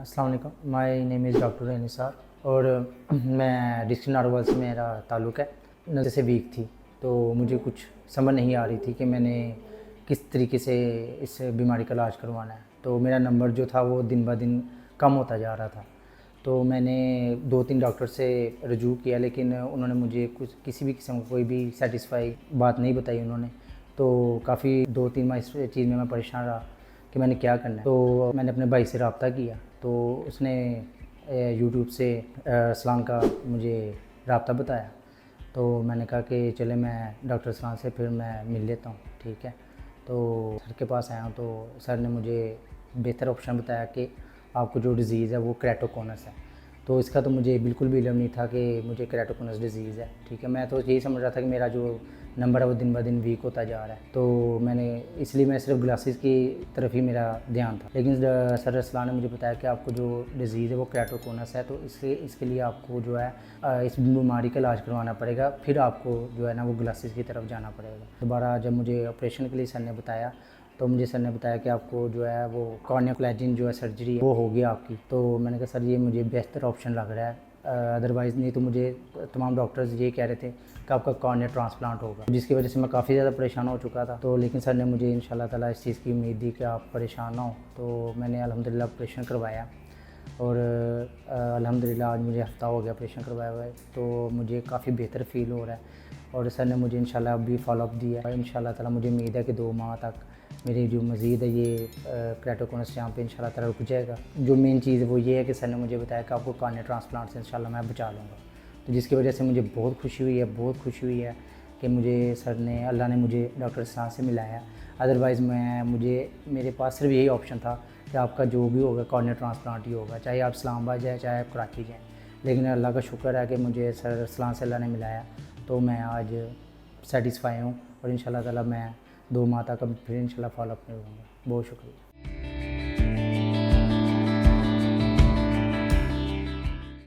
अस्सलाम वालेकुम, my name is doctor Nisar और मैं डिस्ट्रिक्ट नारोवाल से मेरा ताल्लुक़ है। नज़र से वीक थी तो मुझे कुछ समझ नहीं आ रही थी कि मैंने किस तरीके से इस बीमारी का इलाज करवाना है। तो मेरा नंबर जो था वो दिन ब दिन कम होता जा रहा था। तो मैंने 2-3 डॉक्टर से रजू किया, लेकिन उन्होंने मुझे कुछ किसी भी किस्म का कोई भी सेटिस्फाई बात नहीं बताई उन्होंने। तो काफ़ी 2-3 माह इस चीज़ में मैं परेशान रहा कि मैंने क्या करना है। तो मैंने अपने भाई से रब्ता किया, तो उसने यूट्यूब से अरसलान का मुझे रब्ता बताया। तो मैंने कहा कि चले मैं डॉक्टर अरसलान से फिर मैं मिल लेता हूँ, ठीक है। तो सर के पास आया हूँ तो सर ने मुझे बेहतर ऑप्शन बताया कि आपको जो डिज़ीज़ है वो केराटोकोनस है। तो इसका तो मुझे बिल्कुल भी इल्म नहीं था कि मुझे केराटोकोनस डिज़ीज़ है, ठीक है। मैं तो यही समझ रहा था कि मेरा जो नंबर है वो दिन ब दिन वीक होता जा रहा है। तो मैं सिर्फ ग्लासेस की तरफ ही मेरा ध्यान था, लेकिन सर रसलान ने मुझे बताया कि आपको जो डिज़ीज़ है वो केराटोकोनस है। तो इसके लिए आपको जो है इस बीमारी का इलाज करवाना पड़ेगा, फिर आपको जो है ना वो ग्लासेस की तरफ जाना पड़ेगा। दोबारा जब मुझे ऑपरेशन के लिए सर ने बताया तो मुझे सर ने बताया कि आपको जो है वो कॉर्निया कोलैजिन जो है सर्जरी वो होगी आपकी। तो मैंने कहा सर ये मुझे बेहतर ऑप्शन लग रहा है, अदरवाइज़ नहीं तो मुझे तमाम डॉक्टर्स ये कह रहे थे कि आपका कॉर्निया ट्रांसप्लांट होगा, जिसकी वजह से मैं काफ़ी ज़्यादा परेशान हो चुका था। तो लेकिन सर ने मुझे इंशाल्लाह ताला इस चीज़ की उम्मीद दी कि आप परेशान ना हो। तो मैंने अल्हम्दुलिल्लाह ऑपरेशन करवाया और अल्हम्दुलिल्लाह आज मुझे हफ़्ता हो गया ऑपरेशन करवाया हुआ है। तो मुझे काफ़ी बेहतर फ़ील हो रहा है और सर ने मुझे इंशाल्लाह अभी फॉलोअप दिया है। इंशाल्लाह ताला मुझे उम्मीद है कि 2 माह तक मेरी जो मज़ीद है ये केराटोकोनस यहाँ पे इंशाल्लाह ताला रुक जाएगा। जो मेन चीज़ है वो ये है कि सर ने मुझे बताया कि आपको कॉर्निया ट्रांसप्लांट से इंशाल्लाह मैं बचा लूँगा। तो जिसकी वजह से मुझे बहुत खुशी हुई है, बहुत खुशी हुई है कि अल्लाह ने मुझे डॉक्टर अरसलान से मिलाया। अदरवाइज़ मेरे पास सिर्फ यही ऑप्शन था कि आपका जो भी होगा कॉर्निया ट्रांसप्लांट ही होगा, चाहे आप इस्लामाबाद जाएँ, चाहे आप कराची जाएँ। लेकिन अल्लाह का शुक्र है कि मुझे सर अरसलान से अल्लाह ने मिलाया, तो मैं आज सैटिस्फाई हूँ और इंशाल्लाह ताला मैं 2 माह तक अब फिर इंशाल्लाह फॉलोअप में रहूँगा। बहुत शुक्रिया।